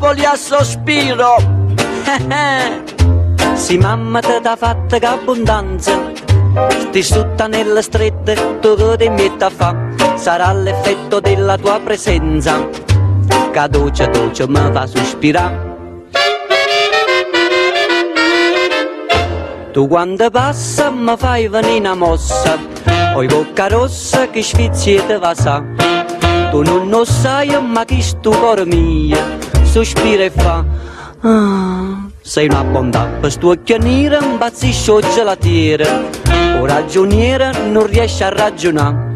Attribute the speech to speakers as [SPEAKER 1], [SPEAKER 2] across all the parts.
[SPEAKER 1] Napoli a sospiro. Si mamma te t'ha fatta che abbondanza, ti sutta nelle strette, tu che ti metti a fa, sarà l'effetto della tua presenza, che dolce dolce mi fa sospirare. Tu quando passa mi fai venire una mossa, poi bocca rossa che sfiziete va sa. Tu non lo sai ma chi sto cuore mio sospira e fa sei una bontà per sto occhianiere impazzisce o gelatiere, o ragioniere non riesce a ragionare,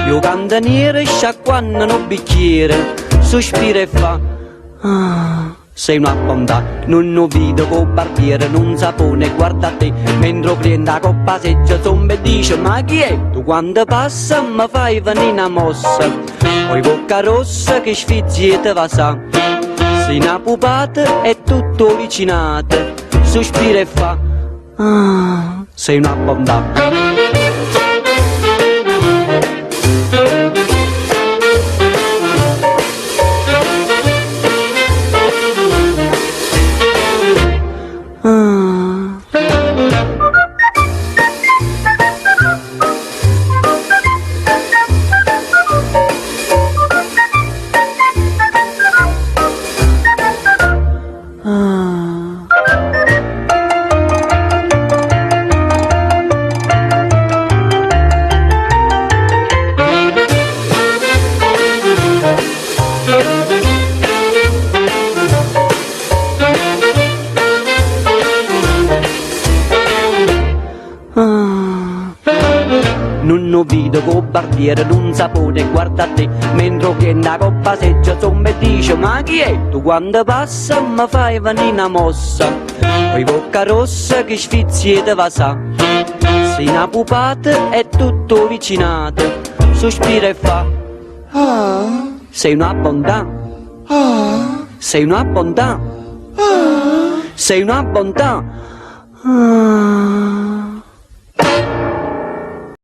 [SPEAKER 1] io cantaniere sciacquando un bicchiere sospira e fa sei una bontà, non lo vedo col barbiere, non sapone, guarda te, mentre prende la coppa seggia somma e dice ma chi è? Tu quando passa mi fai venire una mossa, poi bocca rossa che sfiziete va sa, sei una pupata e tutto vicinate, sospira e fa sei una bontà. Non lo vedo col barbiere, non sapone, guarda te, mentre prende la coppa seggia somma e dice ma chi è? Tu quando passa mi fai venire una mossa, poi bocca rossa che sfiziete va sa, sei una pupata e tutto vicinato, sospira e fa sei una bontà, sei una bontà, sei una bontà.